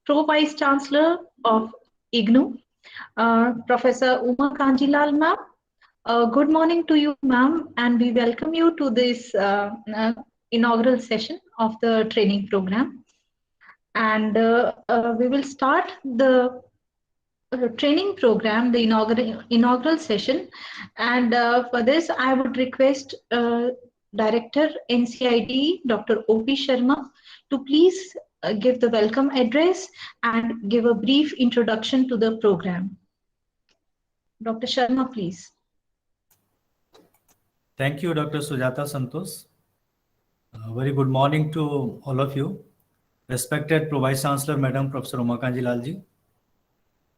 Pro Vice Chancellor of IGNOU, Professor Uma Kanjilal ma'am. Good morning to you, ma'am, and we welcome you to this inaugural session of the training program. And we will start the training program, the inaugural session. And for this, I would request Director NCID, Dr. O.P. Sharma, to please give the welcome address and give a brief introduction to the program. Dr. Sharma, please. Thank you, Dr. Sujata Santos. Very good morning to all of you. Respected Pro Vice Chancellor, Madam Professor Uma Kanjilal ji,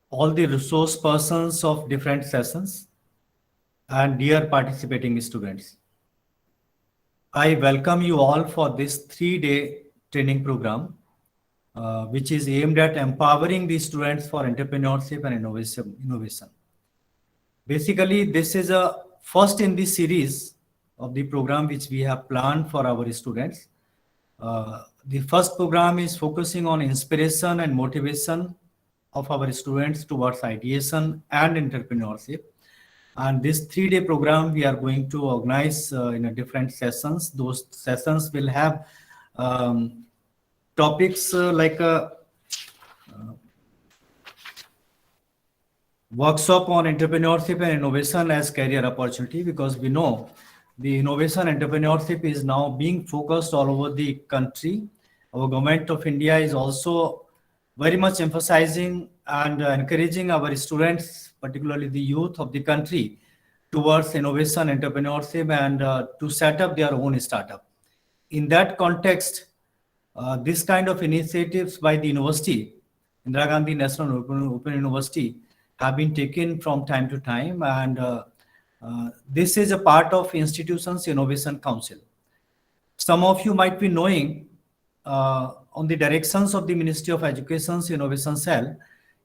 all the resource persons of different sessions, and dear participating students. I welcome you all for this 3-day training program, which is aimed at empowering the students for entrepreneurship and innovation. Basically, this is a first in the series of the program which we have planned for our students. The first program is focusing on inspiration and motivation of our students towards ideation and entrepreneurship. And this 3-day program we are going to organize in a different sessions. Those sessions will have topics like a workshop on entrepreneurship and innovation as career opportunity, because we know the innovation entrepreneurship is now being focused all over the country. Our government of India is also very much emphasizing and encouraging our students, particularly the youth of the country, towards innovation, entrepreneurship, and to set up their own startup. In that context, this kind of initiatives by the university, Indira Gandhi National Open University, have been taken from time to time, and this is a part of Institutions Innovation Council. Some of you might be knowing on the directions of the Ministry of Education's Innovation Cell,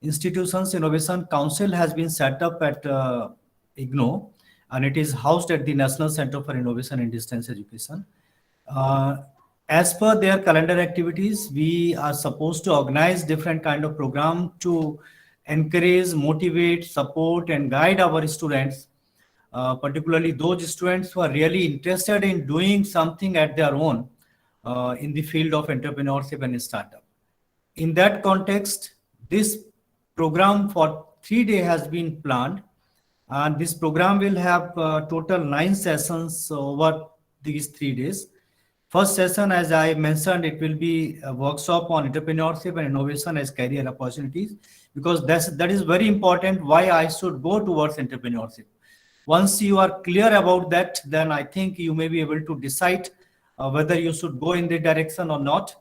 Institutions Innovation Council has been set up at IGNOU, and it is housed at the National Center for Innovation and Distance Education. As per their calendar activities, we are supposed to organize different kind of program to encourage, motivate, support, and guide our students, particularly those students who are really interested in doing something at their own in the field of entrepreneurship and startup. In that context, this program for 3 days has been planned, and this program will have total 9 sessions over these 3 days. First session, as I mentioned, it will be a workshop on entrepreneurship and innovation as career opportunities, because that is very important why I should go towards entrepreneurship. Once you are clear about that, then I think you may be able to decide whether you should go in the direction or not.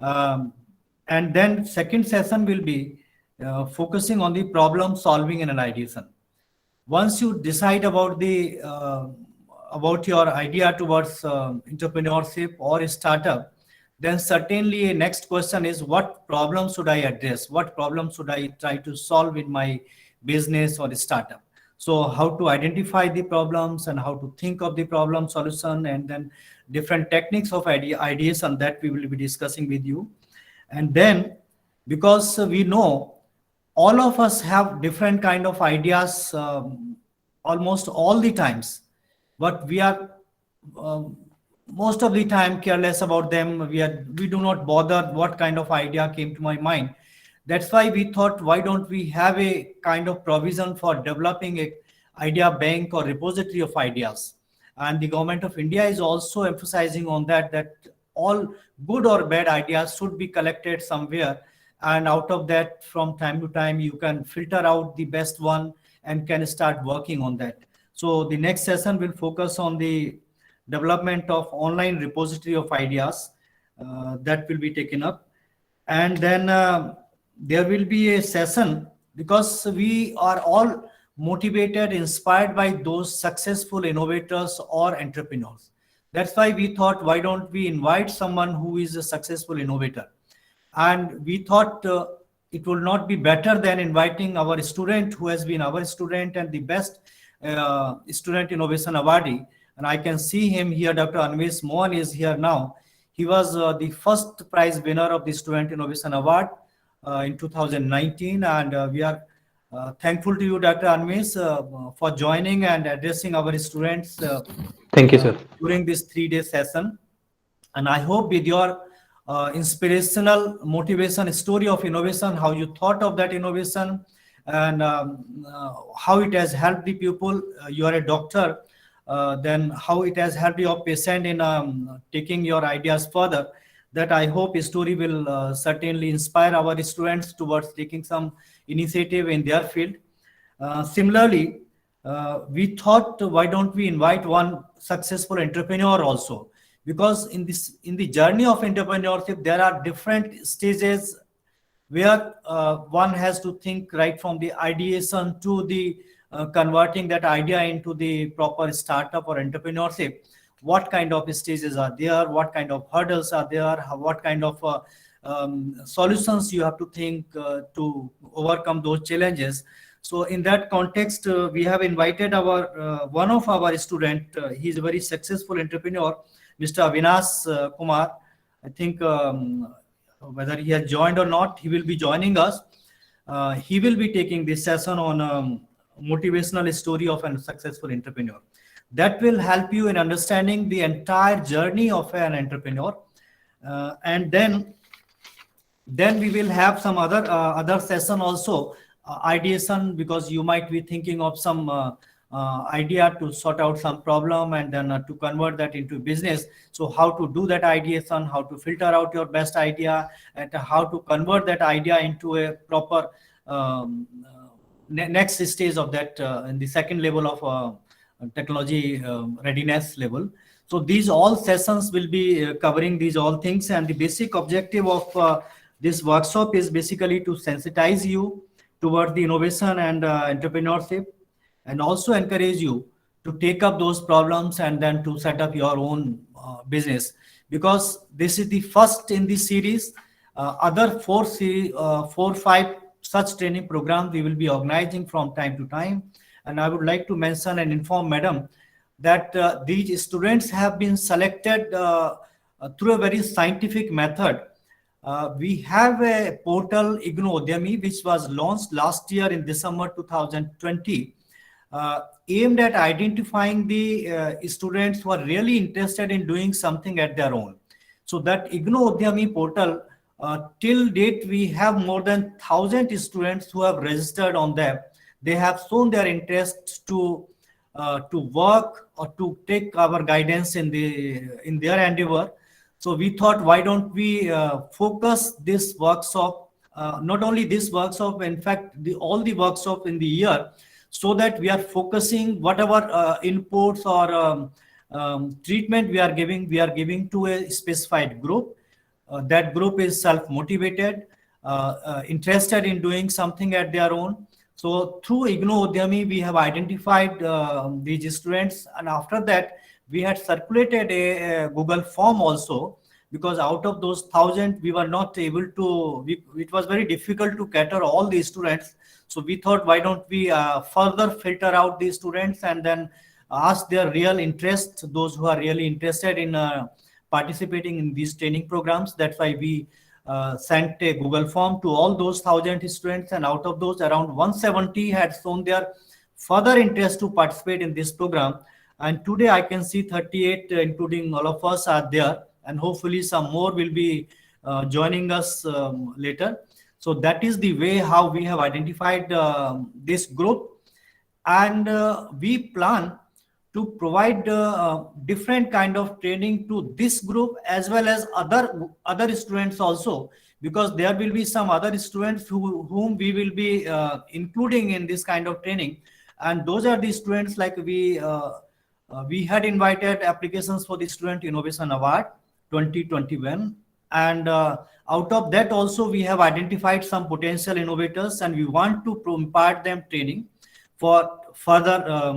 And then second session will be focusing on the problem solving and ideation. Once you decide about the about your idea towards entrepreneurship or startup, then certainly a next question is, what problem should I address? What problem should I try to solve in my business or startup? So how to identify the problems and how to think of the problem solution, and then different techniques of ideation that we will be discussing with you. And then, because we know all of us have different kind of ideas almost all the times, but we are most of the time careless about them. We do not bother what kind of idea came to my mind. That's why we thought, why don't we have a kind of provision for developing a idea bank or repository of ideas? And the government of India is also emphasizing on that all good or bad ideas should be collected somewhere, and out of that, from time to time, you can filter out the best one and can start working on that. So the next session will focus on the development of online repository of ideas that will be taken up. And then there will be a session, because we are all motivated, inspired by those successful innovators or entrepreneurs. That's why we thought, why don't we invite someone who is a successful innovator? And we thought it will not be better than inviting our student who has been our student and the best student innovation awardee. And I can see him here. Dr. Anvesh Mohan is here now. He was the first prize winner of the Student Innovation Award in 2019, and we are thankful to you, Dr. Anmesh, for joining and addressing our students Thank you, sir. during this 3-day session. And I hope with your inspirational motivation story of innovation, how you thought of that innovation, and how it has helped the people. You are a doctor, then how it has helped your patient in taking your ideas further. That I hope story will certainly inspire our students towards taking some initiative in their field. Similarly, we thought, why don't we invite one successful entrepreneur also? Because in the journey of entrepreneurship, there are different stages where one has to think right from the ideation to the converting that idea into the proper startup or entrepreneurship. What kind of stages are there? What kind of hurdles are there? What kind of solutions you have to think to overcome those challenges? So in that context, we have invited our one of our student. He is a very successful entrepreneur, Mr. Avinash Kumar. I think whether he has joined or not, he will be joining us. He will be taking this session on motivational story of a successful entrepreneur. That will help you in understanding the entire journey of an entrepreneur. And then we will have some other session also, ideation, because you might be thinking of some idea to sort out some problem and then to convert that into business. So how to do that ideation, how to filter out your best idea, and how to convert that idea into a proper next stage of that in the second level of technology readiness level. So these all sessions will be covering these all things, and the basic objective of this workshop is basically to sensitize you toward the innovation and entrepreneurship, and also encourage you to take up those problems and then to set up your own business. Because this is the first in this series. Other 4-5 such training programs we will be organizing from time to time. And I would like to mention and inform Madam that these students have been selected through a very scientific method. We have a portal, IGNOU Udyami, which was launched last year in December 2020, aimed at identifying the students who are really interested in doing something at their own. So that IGNOU Udyami portal, till date, we have more than 1,000 students who have registered on them. They have shown their interest to work or to take our guidance in their endeavor. So we thought, why don't we focus this workshop, not only this workshop, in fact, all the workshop in the year, so that we are focusing whatever inputs or treatment we are giving to a specified group. That group is self-motivated, interested in doing something at their own. So through IGNOU Udyami, we have identified these students, and after that, we had circulated a Google form also, because out of those 1,000, we were not able to, it was very difficult to cater all these students. So we thought, why don't we further filter out these students and then ask their real interest, those who are really interested in participating in these training programs. That's why we sent a Google form to all those 1,000 students, and out of those, around 170 had shown their further interest to participate in this program. And today I can see 38, including all of us, are there, and hopefully some more will be joining us later. So that is the way how we have identified this group, and we plan to provide different kind of training to this group as well as other students also, because there will be some other students whom we will be including in this kind of training. And those are the students, like we had invited applications for the Student Innovation Award 2021, and out of that also we have identified some potential innovators, and we want to impart them training for further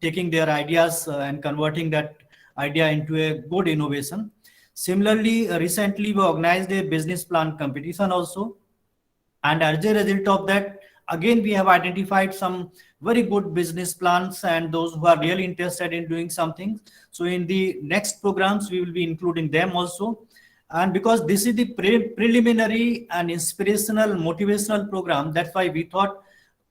taking their ideas and converting that idea into a good innovation. Similarly, recently we organized a business plan competition also, and as a result of that, again we have identified some very good business plans and those who are really interested in doing something. So in the next programs, we will be including them also. And because this is the preliminary and inspirational, motivational program, that's why we thought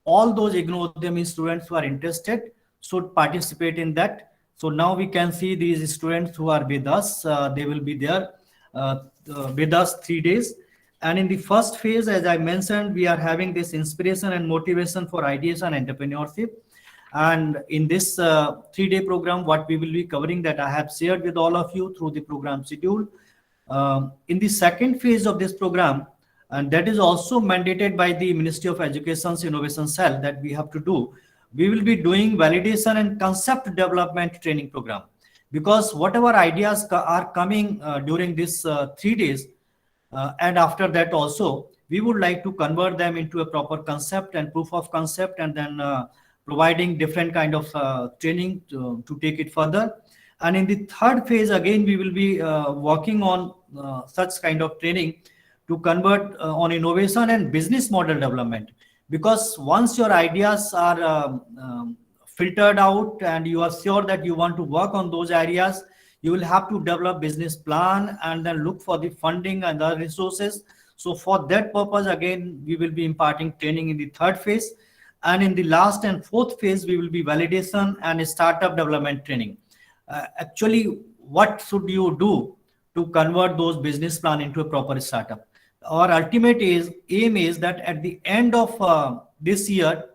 all those IGNOU Udyami students who are interested should participate in that. So now we can see these students who are with us. They will be there with us 3 days. And in the first phase, as I mentioned, we are having this inspiration and motivation for ideas and entrepreneurship. And in this 3-day program, what we will be covering that I have shared with all of you through the program schedule. In the second phase of this program, and that is also mandated by the Ministry of Education's Innovation Cell that we have to do, we will be doing validation and concept development training program. Because whatever ideas are coming during this 3 days, and after that also, we would like to convert them into a proper concept and proof of concept, and then providing different kind of training to take it further. And in the third phase, again, we will be working on such kind of training to convert on innovation and business model development. Because once your ideas are filtered out and you are sure that you want to work on those areas, you will have to develop business plan and then look for the funding and other resources. So for that purpose, again, we will be imparting training in the third phase. And in the last and fourth phase, we will be validation and startup development training. Actually, what should you do to convert those business plan into a proper startup? Our ultimate aim is that at the end of this year,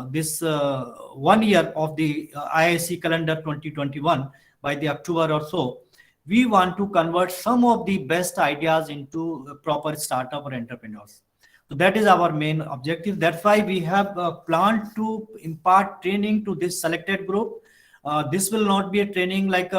this 1 year of the IISc calendar 2021, by the October or so, we want to convert some of the best ideas into proper startup or entrepreneurs. So that is our main objective. That's why we have planned to impart training to this selected group. This will not be a training like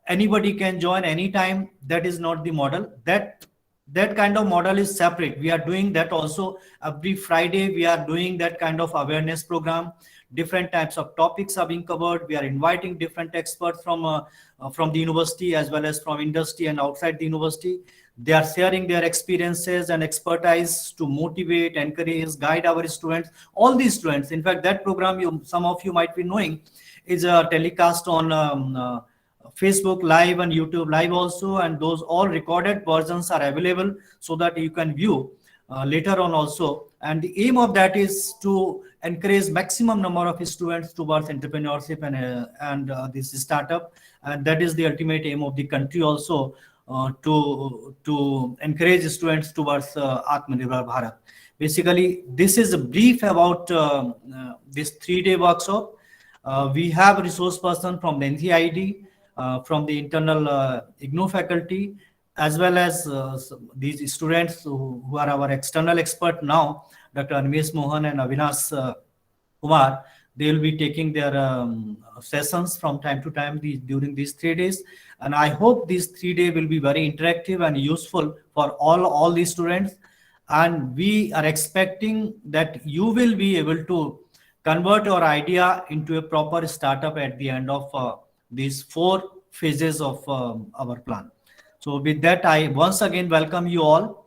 anybody can join anytime. That is not the model. That kind of model is separate. We are doing that also every Friday. We are doing that kind of awareness program. Different types of topics are being covered. We are inviting different experts from the university as well as from industry and outside the university. They are sharing their experiences and expertise to motivate, encourage, guide our students. All these students. In fact, that program some of you might be knowing is a telecast on Facebook Live and YouTube Live also, and those all recorded versions are available so that you can view later on also. And the aim of that is to encourage maximum number of students towards entrepreneurship and this startup, and that is the ultimate aim of the country also, to encourage students towards Atmanirbhar Bharat. Basically, this is a brief about this 3-day workshop. We have a resource person from the NCID, from the internal IGNOU faculty, as well as these students who are our external expert now, Dr. Animesh Mohan and Avinash Kumar. They will be taking their sessions from time to time during these 3 days. And I hope these 3 days will be very interactive and useful for all these students. And we are expecting that you will be able to convert your idea into a proper startup at the end of these 4 phases of our plan. So with that, I once again welcome you all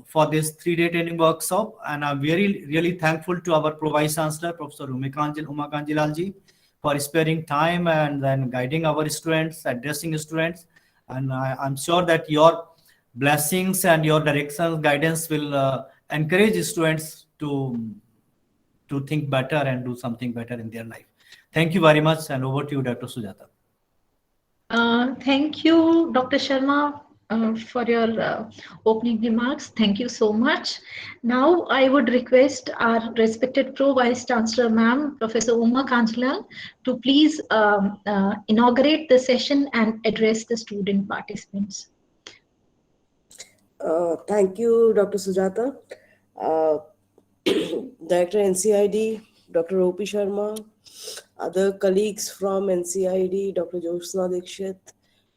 for this 3-day training workshop, and I'm really thankful to our Pro-Vice Chancellor, Professor Uma Kanjilalji, for sparing time and then guiding our students, addressing students. And I'm sure that your blessings and your directions, guidance will encourage students to think better and do something better in their life. Thank you very much, and over to you, Dr. Sujata. Thank you, Dr. Sharma, for your opening remarks. Thank you so much. Now, I would request our respected Pro-Vice Chancellor, Ma'am, Professor Uma Kanjilal, to please inaugurate the session and address the student participants. Thank you, Dr. Sujata. Director NCID, Dr. O.P. Sharma, other colleagues from NCID, Dr. Jyotsna Dikshit,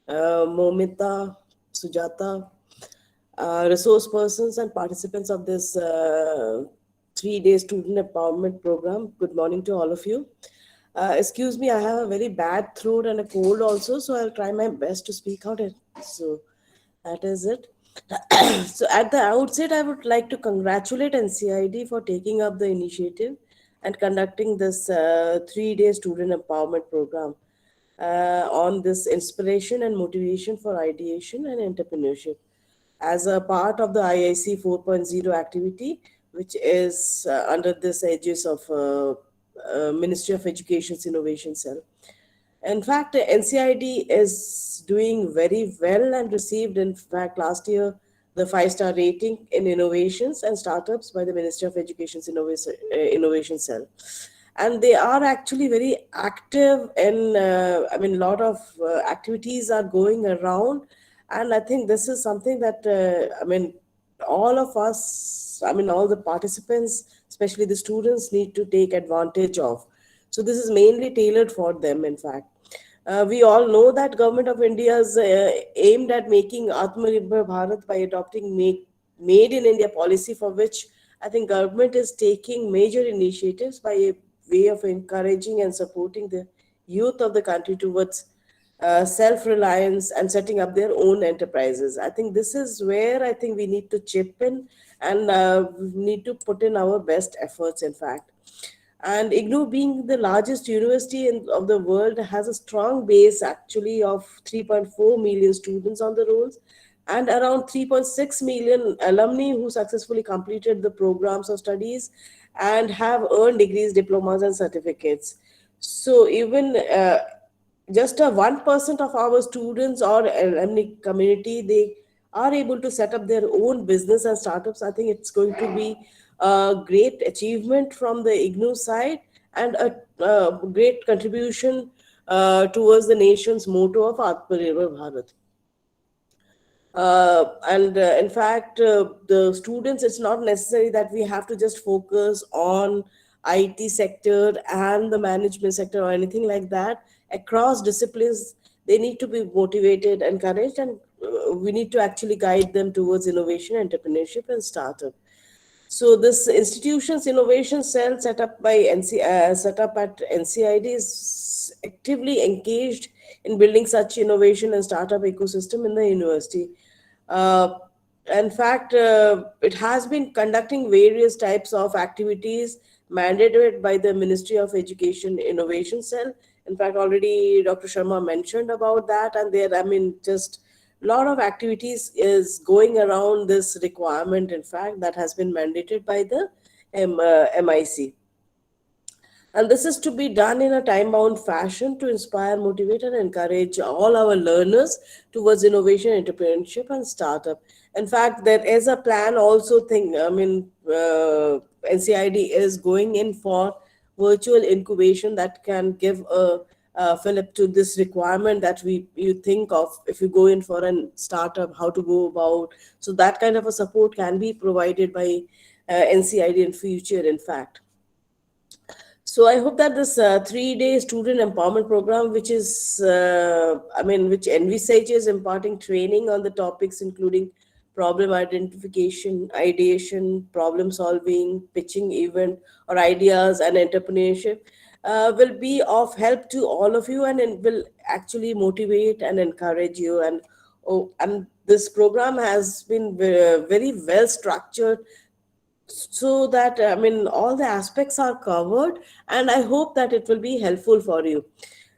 Momita, Sujata, resource persons and participants of this 3-day student empowerment program. Good morning to all of you. Excuse me, I have a very bad throat and a cold also, so I'll try my best to speak out. So that is it. So at the outset, I would like to congratulate NCID for taking up the initiative and conducting this 3-day student empowerment program. on this inspiration and motivation for ideation and entrepreneurship as a part of the IIC 4.0 activity, which is under this aegis of Ministry of Education's Innovation Cell. In fact, NCID is doing very well and received, in fact, last year, the 5-star rating in innovations and startups by the Ministry of Education's Innovation Cell. And they are actually very active in, a lot of activities are going around. And I think this is something that, all of us, all the participants, especially the students, need to take advantage of. So this is mainly tailored for them, in fact. We all know that Government of India is aimed at making Atmanirbhar Bharat by adopting Made in India policy, for which I think government is taking major initiatives by way of encouraging and supporting the youth of the country towards self-reliance and setting up their own enterprises. I think this is where I think we need to chip in and we need to put in our best efforts, in fact. And IGNOU, being the largest university of the world, has a strong base actually of 3.4 million students on the rolls and around 3.6 million alumni who successfully completed the programs of studies and have earned degrees, diplomas, and certificates. So even just a 1% of our students or alumni community, they are able to set up their own business and startups. I think it's going to be a great achievement from the IGNOU side and a great contribution towards the nation's motto of Atmanirbhar Bharat. In fact, the students, it's not necessary that we have to just focus on IT sector and the management sector or anything like that. Across disciplines, they need to be motivated, encouraged, and we need to actually guide them towards innovation, entrepreneurship, and startup. So this institution's innovation cell set up at NCID is actively engaged in building such innovation and startup ecosystem in the university. In fact, it has been conducting various types of activities mandated by the Ministry of Education Innovation Cell. In fact, already Dr. Sharma mentioned about that, and there, just a lot of activities is going around this requirement, in fact, that has been mandated by the MIC. And this is to be done in a time-bound fashion to inspire, motivate, and encourage all our learners towards innovation, entrepreneurship, and startup. In fact, there is a plan also NCID is going in for virtual incubation that can give a Philip, to this requirement that you think of if you go in for a startup, how to go about. So that kind of a support can be provided by NCID in future, in fact. So I hope that this 3-day student empowerment program, which is, which envisages imparting training on the topics including problem identification, ideation, problem solving, pitching event or ideas, and entrepreneurship, will be of help to all of you, and it will actually motivate and encourage you. And this program has been very well structured, so that all the aspects are covered, and I hope that it will be helpful for you.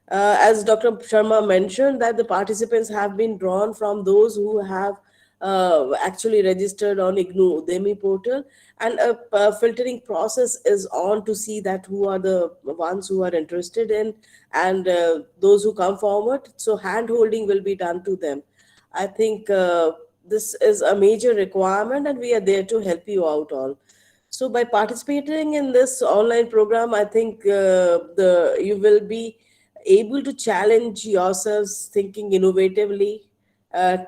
As Dr. Sharma mentioned, that the participants have been drawn from those who have actually registered on IGNOU Udemy portal, and a filtering process is on to see that who are the ones who are interested in, and those who come forward. So hand holding will be done to them. I think this is a major requirement, and we are there to help you out all. So by participating in this online program, I think you will be able to challenge yourselves thinking innovatively,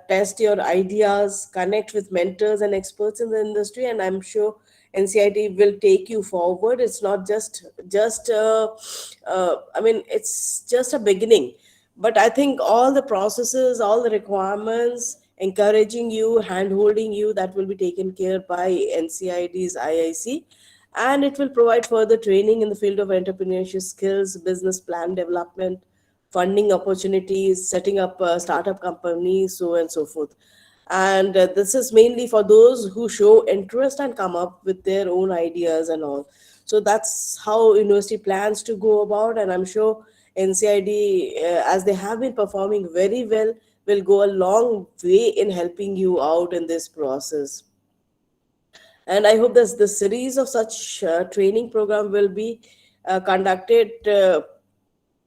test your ideas, connect with mentors and experts in the industry, and I'm sure NCID will take you forward. It's not just it's just a beginning, but I think all the processes, all the requirements, encouraging you, hand-holding you, that will be taken care by NCID's IIC, and it will provide further training in the field of entrepreneurship skills, business plan development, funding opportunities, setting up a startup companies, so on and so forth. And this is mainly for those who show interest and come up with their own ideas and all. So that's how university plans to go about, and I'm sure NCID, as they have been performing very well, will go a long way in helping you out in this process. And I hope that the series of such training program will be conducted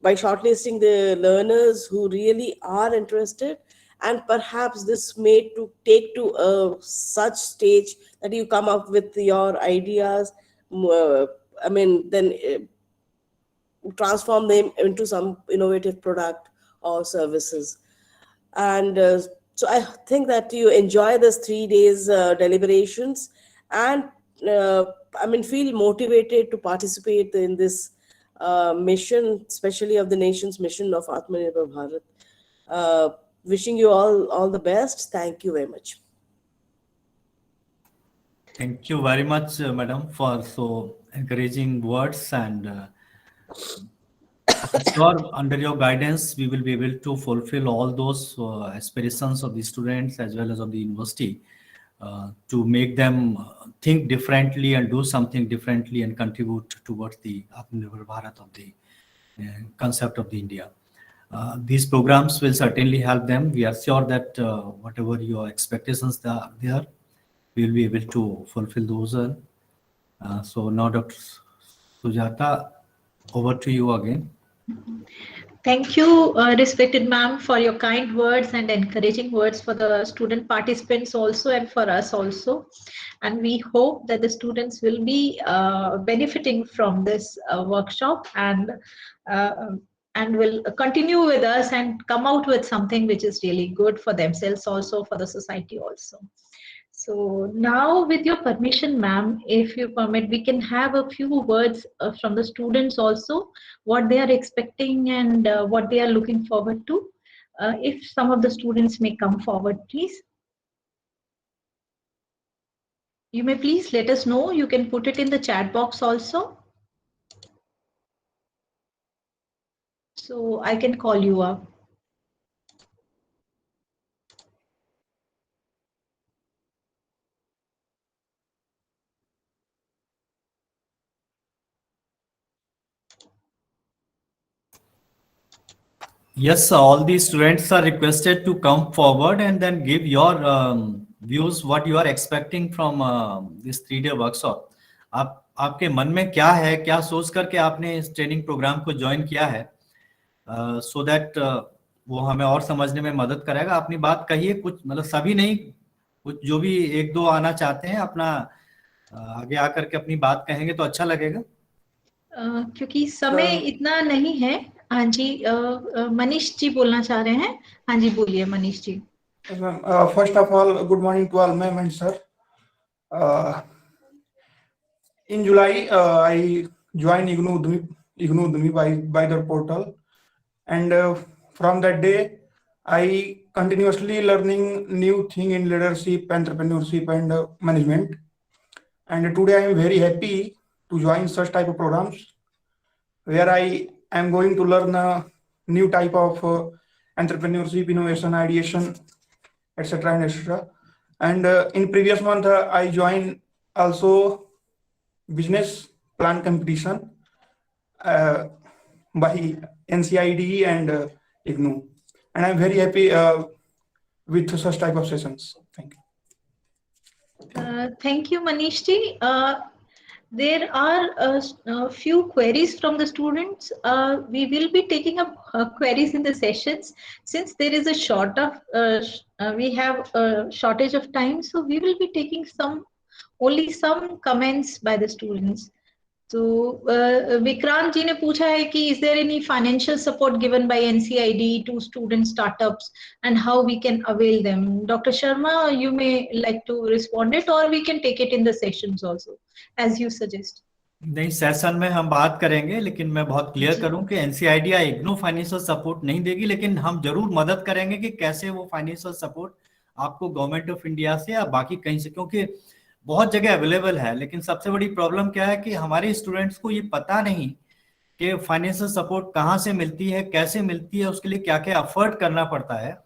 by shortlisting the learners who really are interested, and perhaps this may to take to a such stage that you come up with your ideas. I mean, then transform them into some innovative product or services. And so I think that you enjoy this 3 days deliberations, and I mean, feel motivated to participate in this mission, especially of the nation's mission of Atmanirbhar Bharat. Wishing you all the best. Thank you very much. Thank you very much, madam, for so encouraging words, and I'm sure under your guidance we will be able to fulfill all those aspirations of the students as well as of the university, to make them think differently and do something differently and contribute towards the Atmanirbhar Bharat of the concept of the India. These programs will certainly help them. We are sure that whatever your expectations are there, we will be able to fulfill those. So now, Dr. Sujata, over to you again. Thank you, respected ma'am, for your kind words and encouraging words for the student participants also and for us also. And we hope that the students will be benefiting from this workshop, and will continue with us and come out with something which is really good for themselves also, for the society also. So now, with your permission, ma'am, if you permit, we can have a few words from the students also, what they are expecting and what they are looking forward to. If some of the students may come forward, please. You may please let us know. You can put it in the chat box also. So I can call you up. Yes, all the students are requested to come forward and then give your views, what you are expecting from this 3-day workshop. आपके मन में क्या है, क्या सोच करके आपने इस ट्रेनिंग प्रोग्राम को ज्वाइन किया है, so that वो हमें और समझने में मदद करेगा. अपनी बात कहिए, कुछ मतलब सभी नहीं, कुछ जो भी 1-2 आना चाहते हैं अपना आगे आकर के अपनी बात कहेंगे तो अच्छा लगेगा. क्योंकि समय इतना नहीं है. हाँ जी, मनीष जी बोलना चाह रहे हैं. हाँ जी, बोलिए Manish ji. First of all, good morning to all ma'am and sir. In July, I joined IGNOU Udemy by the portal, and from that day, I continuously learning new thing in leadership, entrepreneurship, and management. And today, I am very happy to join such type of programs, where I am going to learn a new type of entrepreneurship, innovation, ideation, etc. and etc. And in previous month, I joined also business plan competition by NCID and IGNOU, and I'm very happy with such type of sessions. Thank you. Thank you, Manish ji. There are a few queries from the students. We will be taking up queries in the sessions. Since there is a we have a shortage of time, so we will be taking only some comments by the students. So Vikrant ji ने पूछा है कि is there any financial support given by NCID to student startups and how we can avail them? Dr. Sharma, you may like to respond it, or we can take it in the sessions also, as you suggest. नहीं, session में हम बात करेंगे, लेकिन मैं बहुत clear करूं कि एनसीआईडी या इग्नू फाइनेंशियल सपोर्ट नहीं देगी, लेकिन हम जरूर मदद करेंगे कि कैसे वो फाइनेंशियल सपोर्ट आपको गवर्नमेंट ऑफ इंडिया से या बाकी कहीं से, क्योंकि बहुत जगह अवेलेबल है, लेकिन सबसे बड़ी प्रॉब्लम क्या है कि हमारे स्टूडेंट्स को ये पता नहीं कि फाइनेंशियल सपोर्ट कहाँ से मिलती है, कैसे मिलती है, उसके लिए क्या क्या एफर्ट करना पड़ता है.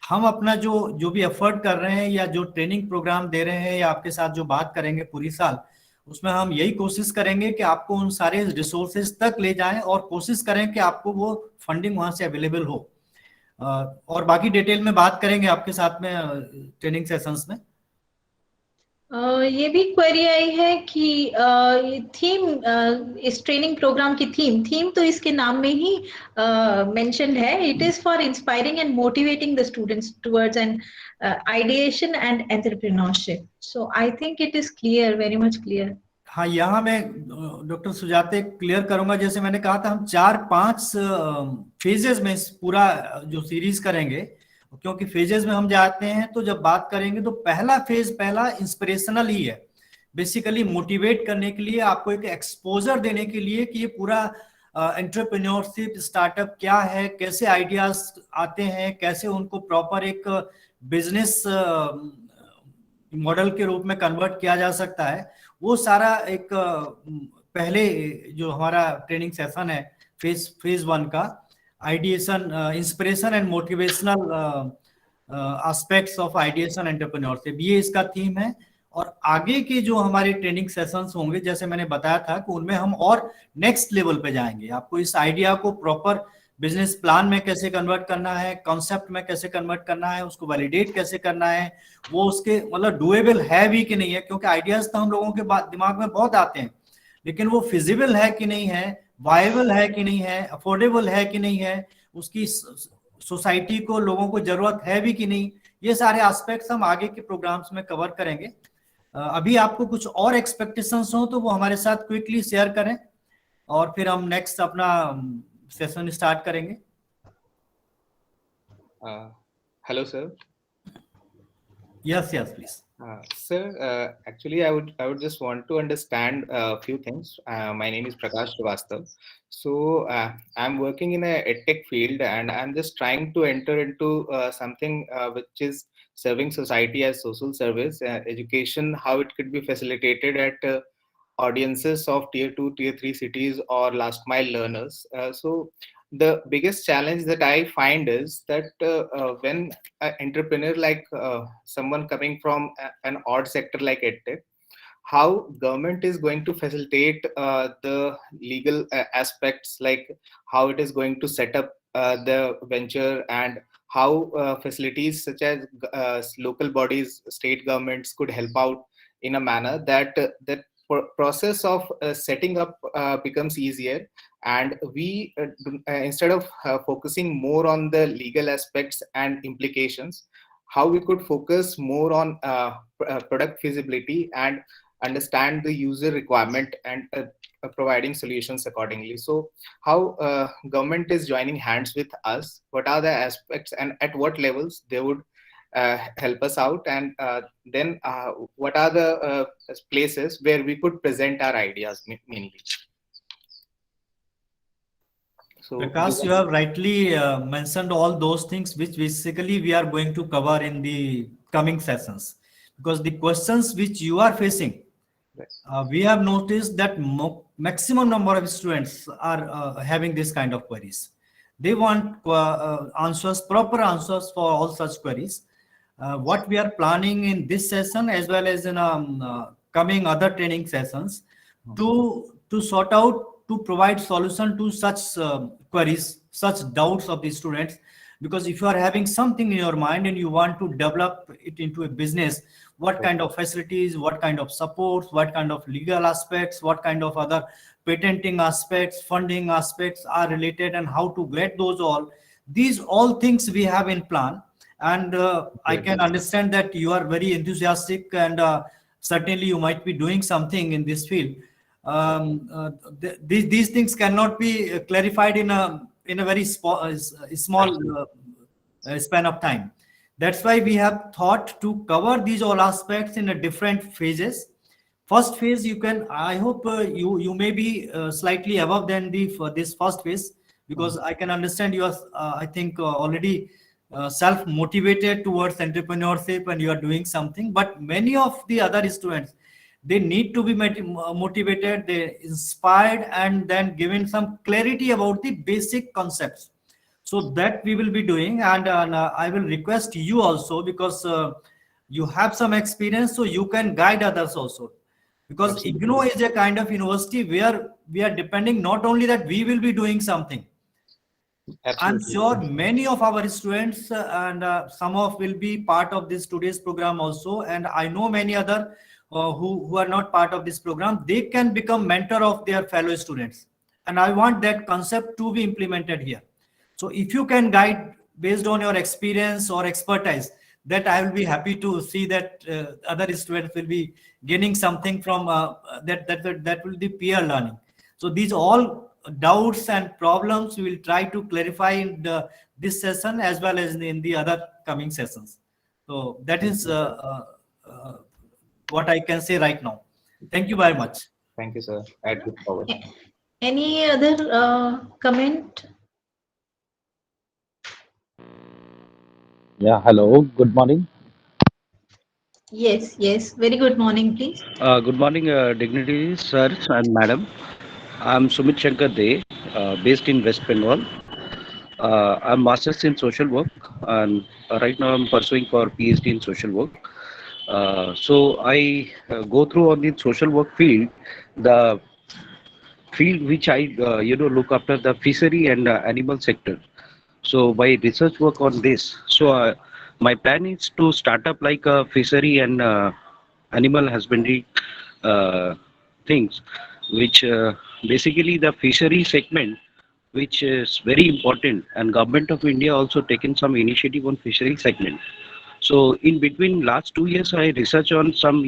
हम अपना जो भी एफर्ट कर रहे हैं या जो ट्रेनिंग प्रोग्राम दे रहे हैं या आपके साथ जो बात करेंगे पूरी साल, उसमें हम यही कोशिश करेंगे कि आपको उन सारे रिसोर्सेज तक ले जाएं और कोशिश करें कि आपको वो फंडिंग वहां से अवेलेबल हो। और बाकी डिटेल में बात करेंगे आपके साथ में ट्रेनिंग सेशंस में। ये भी क्वेरी आई है कि थीम, इस ट्रेनिंग प्रोग्राम की थीम तो इसके नाम में ही मेंशन्ड है। It is for inspiring and motivating the students towards an ideation and entrepreneurship. So I think it is clear, very much clear. हाँ, यहाँ मैं डॉक्टर सुजाते क्लियर करूंगा। जैसे मैंने कहा था, हम 4-5 फेजेस में इस पूरा जो सीरीज करेंगे, क्योंकि फेजेस में हम जाते हैं तो जब बात करेंगे तो पहला इंस्पिरेशनल ही है, बेसिकली मोटिवेट करने के लिए, आपको एक एक्सपोजर देने के लिए कि ये पूरा एंटरप्रेन्योरशिप स्टार्टअप क्या है, कैसे आइडियाज आते हैं, कैसे उनको प्रॉपर एक बिजनेस मॉडल के रूप में कन्वर्ट किया जा सकता है। वो सारा एक पहले जो हमारा ट्रेनिंग सेशन है फेज 1 का, ideation, inspiration and motivational aspects of ideation entrepreneurship, ये इसका थीम है। और आगे के जो हमारे ट्रेनिंग सेशंस होंगे, जैसे मैंने बताया था कि उनमें हम और नेक्स्ट लेवल पे जाएंगे। आपको इस आइडिया को प्रॉपर बिजनेस प्लान में कैसे कन्वर्ट करना है, कॉन्सेप्ट में कैसे कन्वर्ट करना है, उसको वैलिडेट कैसे करना है, वो उसके मतलब डुएबल है भी कि नहीं है, क्योंकि आइडियाज तो हम लोगों के दिमाग में बहुत आते हैं, लेकिन वो फिजिबल है कि नहीं है, वायबल है कि नहीं है, अफोर्डेबल है कि नहीं है, उसकी सोसाइटी को, लोगों को जरूरत है भी कि नहीं, ये सारे एस्पेक्ट्स हम आगे के प्रोग्राम्स में कवर करेंगे। अभी आपको कुछ और एक्सपेक्टेशंस हो तो वो हमारे साथ क्विकली शेयर करें और फिर हम नेक्स्ट अपना सेशन स्टार्ट करेंगे। Hello, sir. Yes, please. Sir, actually, I would just want to understand a few things. My name is Prakash Srivastav. So I'm working in a edtech field, and I'm just trying to enter into something which is serving society as social service, education, how it could be facilitated at audiences of tier 2, tier 3 cities or last mile learners. So the biggest challenge that I find is that when an entrepreneur like someone coming from an odd sector like edtech, how government is going to facilitate the legal aspects, like how it is going to set up the venture, and how facilities such as local bodies, state governments could help out in a manner that that process of setting up becomes easier, and we instead of focusing more on the legal aspects and implications, how we could focus more on product feasibility and understand the user requirement and providing solutions accordingly. So how government is joining hands with us, what are the aspects and at what levels they would help us out, and then what are the places where we could present our ideas mainly. So Prakash, you have rightly mentioned all those things which basically we are going to cover in the coming sessions, because the questions which you are facing, we have noticed that maximum number of students are having this kind of queries. They want answers, proper answers for all such queries. What we are planning in this session as well as in coming other training sessions to sort out, to provide solution to such queries, such doubts of the students. Because if you are having something in your mind and you want to develop it into a business, what kind of facilities, what kind of supports, what kind of legal aspects, what kind of other patenting aspects, funding aspects are related, and how to get those all, these all things we have in plan. And I can understand that you are very enthusiastic, and certainly you might be doing something in this field. These things cannot be clarified in a very small span of time. That's why we have thought to cover these all aspects in a different phases. First phase, you can, I hope you may be slightly above than this first phase, because I can understand you are, I think, already self-motivated towards entrepreneurship and you are doing something. But many of the other students, they need to be motivated, they inspired, and then given some clarity about the basic concepts. So that we will be doing, and I will request you also, because you have some experience, so you can guide others also. because Absolutely. IGNOU is a kind of university where we are depending not only that we will be doing something. I'm Absolutely. sure many of our students and some of will be part of this today's program also, and I know many other who are not part of this program. They can become mentor of their fellow students, and I want that concept to be implemented here. So if you can guide based on your experience or expertise, that I will be happy to see that other students will be gaining something from that will be peer learning. So these all doubts and problems we will try to clarify in this session as well as in the other coming sessions. So that is what I can say right now. Thank you very much. Thank you, sir. I look forward. Any other comment? Yeah, hello, good morning. Yes, yes. Very good morning, please. Good morning, dignitaries, sirs and madam. I'm Sumit Shankar De, based in West Bengal. I'm master's in social work, and right now I'm pursuing for PhD in social work. So I go through on the social work field, the field which I look after the fishery and animal sector. So by research work on this, so my plan is to start up like a fishery and animal husbandry things, which basically the fishery segment, which is very important, and government of India also taken some initiative on fishery segment. So in between last 2 years, I research on some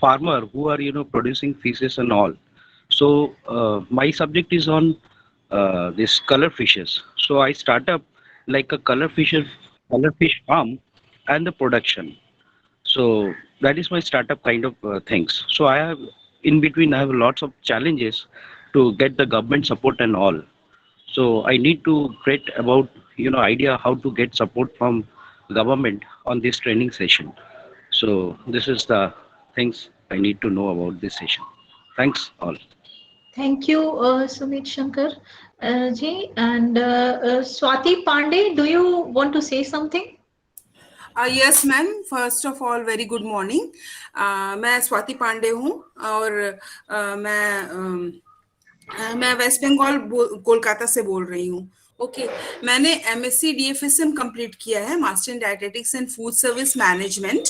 farmer who are producing fishes and all. So my subject is on this color fishes. So I start up like a color fish farm and the production. So that is my startup kind of things. So I have in between I have lots of challenges to get the government support and all. So I need to create about idea how to get support from government on this training session. So this is the things I need to know about this session. Thanks all. Thank you, Sumit Shankar ji. And Swati Pandey, do you want to say something? Yes ma'am, first of all very good morning. मैं स्वाति पांडे हूँ और मैं waste Bengal Kolkata से बोल रही हूँ. Okay, मैंने MSc DFSM complete किया है, master in dietetics and food service management.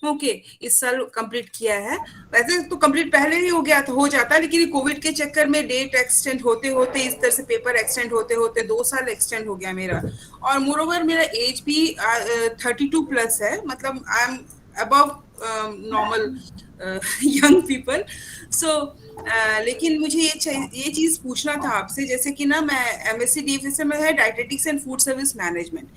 Okay, इस साल कंप्लीट किया है. वैसे तो कंप्लीट पहले ही हो गया था, हो जाता, लेकिन कोविड के चक्कर में डेट एक्सटेंड होते होते इस तरह से पेपर एक्सटेंड होते होते 2 साल एक्सटेंड हो गया मेरा. और मोरओवर मेरा एज भी 32 प्लस है, मतलब I am above normal young people. So लेकिन मुझे ये चीज पूछना था आपसे, जैसे कि ना मैं MSc DFSM में है dietetics and food service management.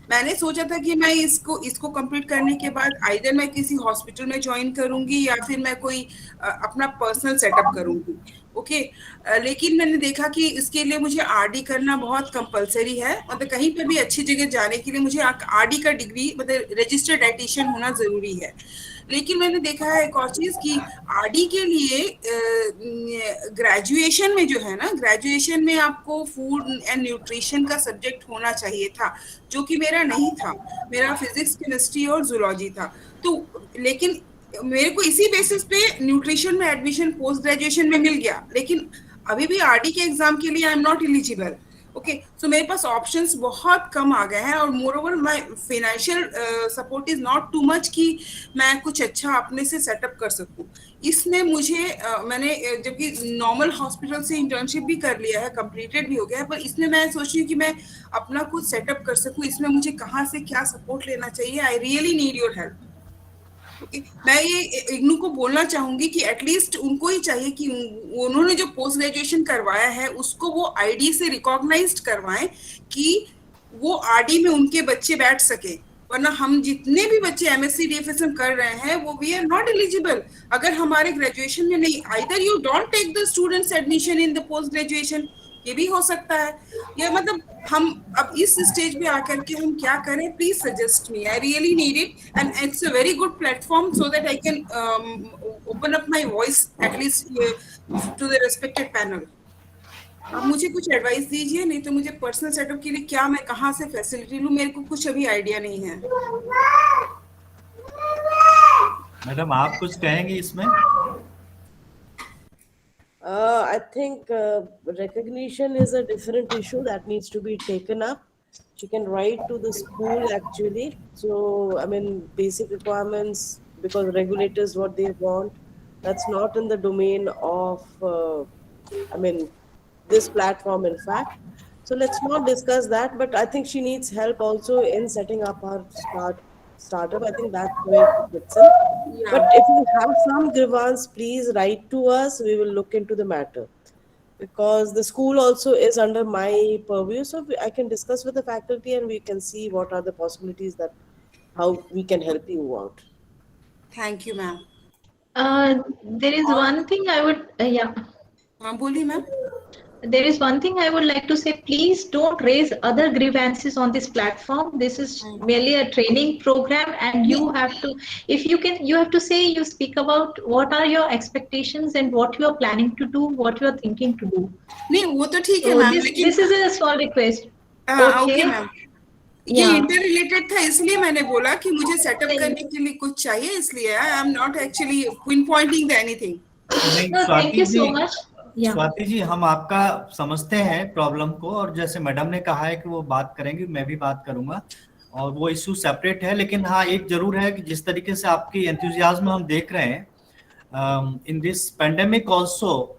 मैंने सोचा था कि मैं इसको कंप्लीट करने के बाद आइदर मैं किसी हॉस्पिटल में ज्वाइन करूंगी या फिर मैं कोई अपना पर्सनल सेटअप करूंगी. ओके, लेकिन मैंने देखा कि इसके लिए मुझे RD करना बहुत कंपलसरी है. मतलब कहीं पे भी अच्छी जगह जाने के लिए मुझे RD का डिग्री, मतलब रजिस्टर्ड डाइटिशियन होना जरूरी है. लेकिन मैंने देखा है एक और चीज कि RD के लिए ग्रेजुएशन में जो है ना, ग्रेजुएशन में आपको फूड एंड न्यूट्रिशन का सब्जेक्ट होना चाहिए था, जो कि मेरा नहीं था. मेरा फिजिक्स, केमिस्ट्री और जूलॉजी था. तो लेकिन मेरे को इसी बेसिस पे न्यूट्रिशन में एडमिशन पोस्ट ग्रेजुएशन में मिल गया, लेकिन अभी भी RD के एग्जाम के लिए I am not eligible. Okay, so मेरे पास ऑप्शंस बहुत कम आ गए हैं और moreover my financial support is not too much कि मैं कुछ अच्छा अपने से सेटअप कर सकूं. इसमें मुझे मैंने जबकि नॉर्मल हॉस्पिटल से इंटर्नशिप भी कर लिया है, कंप्लीटेड भी हो गया है, पर इसमें मैं सोच रही हूँ कि मैं अपना कुछ सेटअप कर सकूं. इसमें मुझे कहाँ से क्या सपोर्ट लेना चाहिए. I really need your help. Okay, मैं ये इग्नू को बोलना चाहूंगी कि एटलीस्ट उनको ही चाहिए कि उन्होंने जो पोस्ट ग्रेजुएशन करवाया है उसको वो ID से रिकॉग्नाइज्ड करवाएं कि वो RD में उनके बच्चे बैठ सके. वरना हम जितने भी बच्चे MSc DFSM कर रहे हैं वो वी आर नॉट एलिजिबल अगर हमारे ग्रेजुएशन में नहीं. Either you don't take the students admission in the post graduation, ये भी हो सकता है. या मतलब हम अब इस स्टेज पे आकर के हम क्या करें, please suggest me. I really need it and it's a very good platform so that I can open up my voice at least to the respected panel. अब मुझे कुछ एडवाइस दीजिए, नहीं तो मुझे पर्सनल सेटअप के लिए क्या मैं कहाँ से फैसिलिटी लूँ, मेरे को कुछ अभी आइडिया नहीं है. मैडम आप कुछ कहेंगे इसमें? I think recognition is a different issue that needs to be taken up. She can write to the school actually. So, I mean, basic requirements, because regulators what they want, that's not in the domain of, I mean, this platform, in fact. So let's not discuss that. But I think she needs help also in setting up her startup. I think that's where she fits in. But Yeah. if you have some grievance, please write to us. We will look into the matter, because the school also is under my purview. So I can discuss with the faculty and we can see what are the possibilities that how we can help you out. Thank you, ma'am. There is one thing I would, yeah. हाँ बोलिए ma'am. There is one thing I would like to say. Please don't raise other grievances on this platform. This is merely a training program, and you have to, if you can, you have to say, you speak about what are your expectations and what you are planning to do, what you are thinking to do. नहीं वो तो ठीक है So ma'am, this लेकिन is a small request. Okay ma'am. ये Yeah. Inter related था, इसलिए मैंने बोला कि मुझे सेटअप नहीं. करने के लिए कुछ चाहिए, इसलिए I am not actually pinpointing the anything. नहीं No, thank Swati you ji, so much. Yeah. Swati ji हम आपका समझते हैं प्रॉब्लम को, और जैसे मैडम ने कहा है कि वो बात करेंगे, मैं भी बात करूंगा, और वो इशू सेपरेट है। लेकिन हाँ एक जरूर है कि जिस तरीके से आपकी एंथुजियाज्म हम देख रहे हैं इन दिस पेंडेमिक ऑल्सो,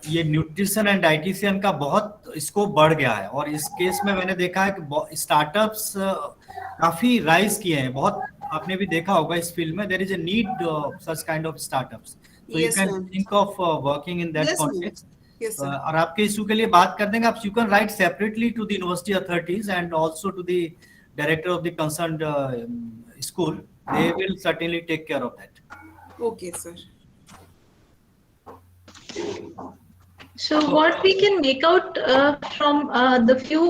ये न्यूट्रिशन एंड डाइटिशियन का बहुत स्कोप बढ़ गया है, और इस केस में मैंने देखा है कि स्टार्टअप्स काफी राइज किए हैं बहुत। आपने भी देखा होगा इस फील्ड में there is a need such kind of startups, so you Yes, can ma'am. think of working in that Yes, ma'am. context. Yes, sir. और आपके इशू के लिए बात कर देंगे आप। You can write separately to the university authorities and also to the director of the concerned school. They will certainly take care of that. Okay, sir. So what we can make out from the few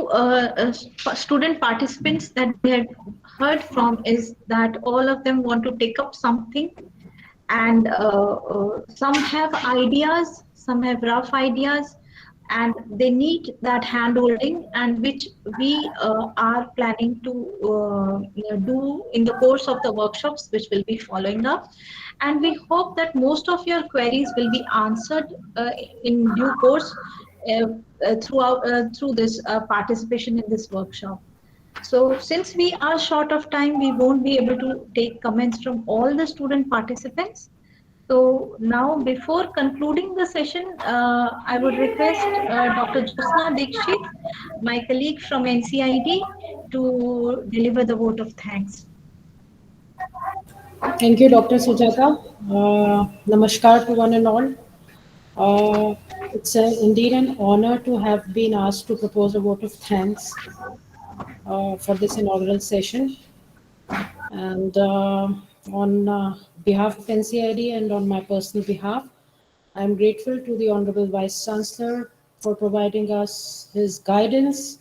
student participants that we had heard from is that all of them want to take up something, and some have ideas, some have rough ideas, and they need that hand-holding, and which we are planning to do in the course of the workshops which will be following up. And we hope that most of your queries will be answered in due course through this participation in this workshop. So since we are short of time, we won't be able to take comments from all the student participants. So now, before concluding the session, I would request Dr. Josna Dikshit, my colleague from NCID, to deliver the vote of thanks. Thank you, Dr. Sujata. Namaskar to one and all. It's indeed an honor to have been asked to propose a vote of thanks for this inaugural session. And on behalf of NCID and on my personal behalf, I'm grateful to the Honorable Vice Chancellor for providing us his guidance,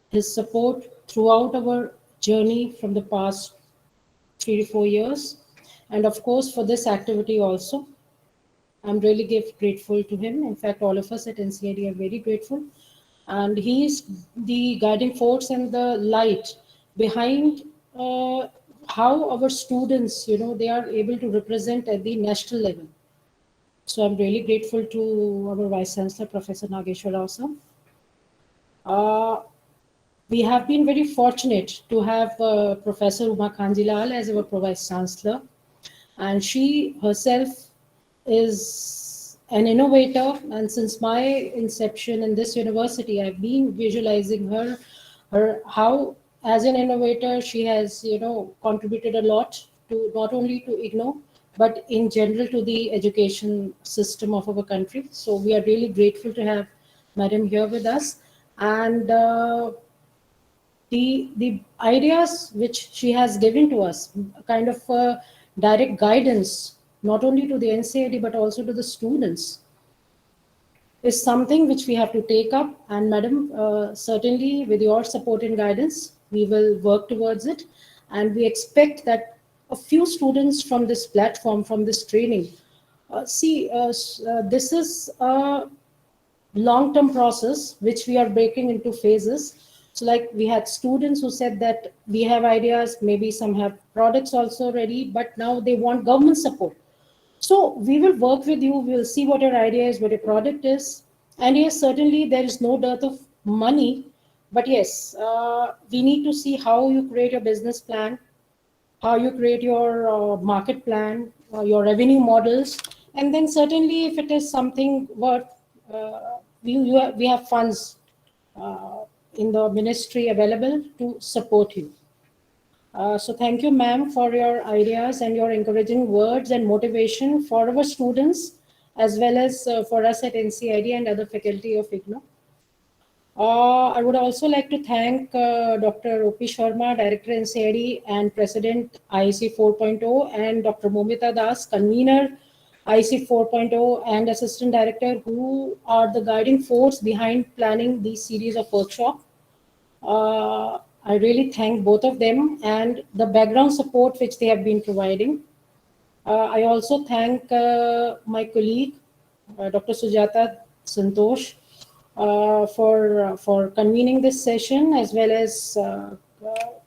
his support throughout our journey from the past 3 to 4 years, and of course for this activity also. I'm really grateful to him. In fact, all of us at NCID are very grateful. And he is the guiding force and the light behind how our students, they are able to represent at the national level. So I'm really grateful to our Vice Chancellor, Professor Nageshwar Rao sir. We have been very fortunate to have Professor Uma Kanjilal as our Vice Chancellor, and she herself is an innovator. And since my inception in this university, I've been visualizing her how, as an innovator, she has contributed a lot to not only to IGNOU but in general to the education system of our country. So we are really grateful to have Madam here with us, and the ideas which she has given to us, kind of direct guidance, not only to the NCID but also to the students, is something which we have to take up. And Madam, certainly with your support and guidance, we will work towards it. And we expect that a few students from this platform, from this training, this is a long-term process which we are breaking into phases. So like we had students who said that we have ideas, maybe some have products also ready, but now they want government support. So we will work with you. We will see what your idea is, what your product is. And yes, certainly there is no dearth of money, but yes, we need to see how you create your business plan, how you create your market plan, your revenue models, and then certainly if it is something worth, we have funds in the ministry available to support you. So thank you, ma'am, for your ideas and your encouraging words and motivation for our students, as well as for us at NCID and other faculty of IGNOU. I would also like to thank Dr. O.P. Sharma, Director NCID and President IC 4.0, and Dr. Momita Das, Convener IC 4.0 and Assistant Director, who are the guiding force behind planning these series of workshops. I really thank both of them and the background support which they have been providing. I also thank my colleague, Dr. Sujata Santosh, for convening this session, as well as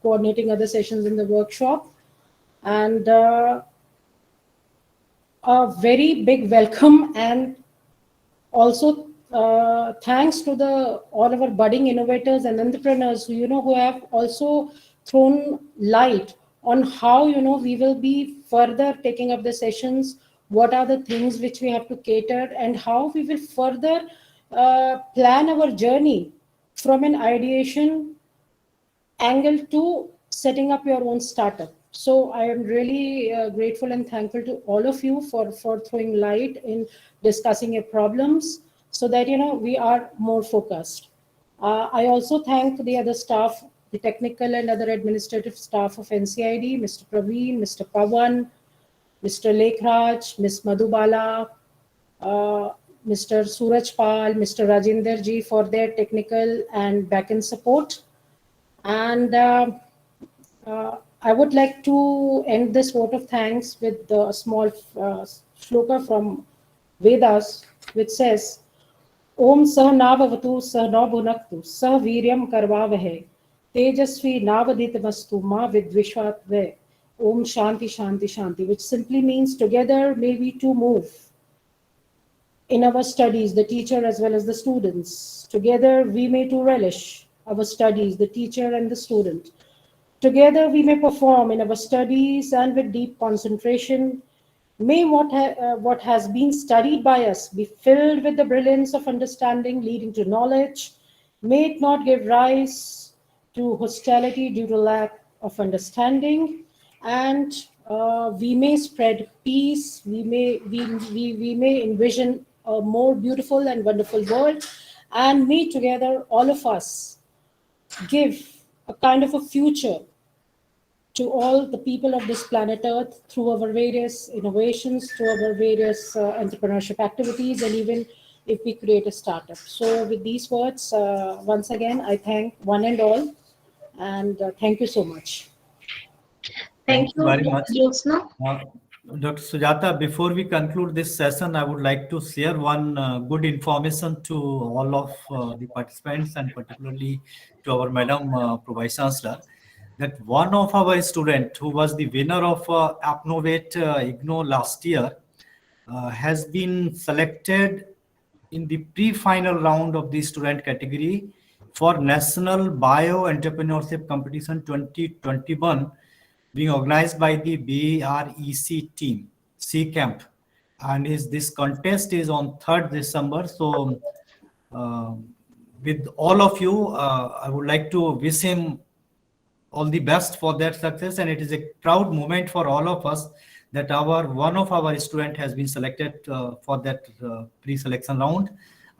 coordinating other sessions in the workshop. And a very big welcome, and also thanks to all of our budding innovators and entrepreneurs who have also thrown light on how we will be further taking up the sessions, what are the things which we have to cater, and how we will further plan our journey from an ideation angle to setting up your own startup. So I am really grateful and thankful to all of you for throwing light in discussing your problems, so that we are more focused. I also thank the other staff, the technical and other administrative staff of NCID, Mr. Praveen, Mr. Pawan, Mr. Lekhraj, Ms. Madhubala, Mr. Suraj Pal, Mr. Rajinder ji for their technical and backend support. And I would like to end this vote of thanks with a small shloka from Vedas, which says, Om Sah Navavatu Sah Nabhunaktu Sah Viryam Karvavahe Tejasvi Navaditamastu Ma Vidvishwatve Om Shanti Shanti Shanti, which simply means together may we two move in our studies, the teacher as well as the students. Together we may too relish our studies, the teacher and the student. Together we may perform in our studies and with deep concentration. May what has been studied by us be filled with the brilliance of understanding leading to knowledge. May it not give rise to hostility due to lack of understanding. And we may spread peace. We may envision a more beautiful and wonderful world. And may together, all of us, give a kind of a future to all the people of this planet Earth through our various innovations, through our various entrepreneurship activities, and even if we create a startup. So with these words, once again, I thank one and all, and thank you so much. Thank you very much. Jyotsna. Dr. Sujata, before we conclude this session, I would like to share one good information to all of the participants, and particularly to our Madam Vice Chancellor, that one of our students who was the winner of Appnovate IGNOU last year has been selected in the pre-final round of the student category for National Bio Entrepreneurship Competition 2021, being organized by the BREC team, C-Camp. And this contest is on 3rd December. So with all of you, I would like to wish him all the best for that success. And it is a proud moment for all of us that one of our student has been selected for that pre-selection round.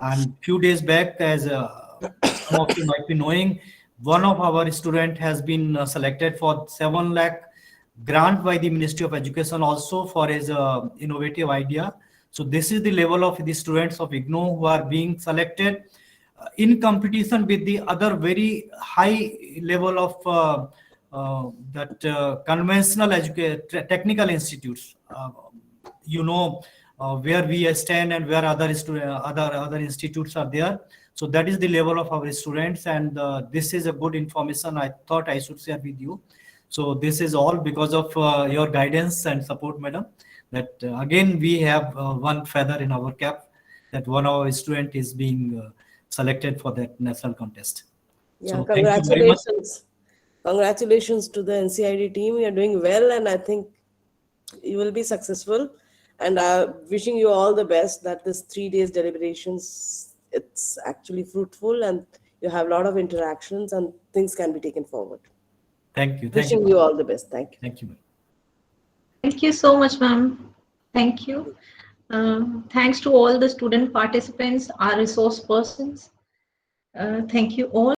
And few days back, as some of you might be knowing, one of our student has been selected for 7 lakh grant by the Ministry of Education also for his innovative idea. So this is the level of the students of IGNOU who are being selected in competition with the other very high level of conventional technical institutes. where we stand and where other institutes are there. So that is the level of our students, and this is a good information I thought I should share with you. So this is all because of your guidance and support, madam. That again we have one feather in our cap, that one of our student is being selected for that national contest. Yeah, So thank you very much. congratulations. Congratulations to the NCID team. You're doing well, and I think you will be successful. And wishing you all the best, that this 3 days deliberations, it's actually fruitful and you have a lot of interactions and things can be taken forward. Thank you. Thank Wishing you. you all the best. Thank you. Thank you. Thank you so much, ma'am. Thank you. Thanks to all the student participants, our resource persons. Thank you all.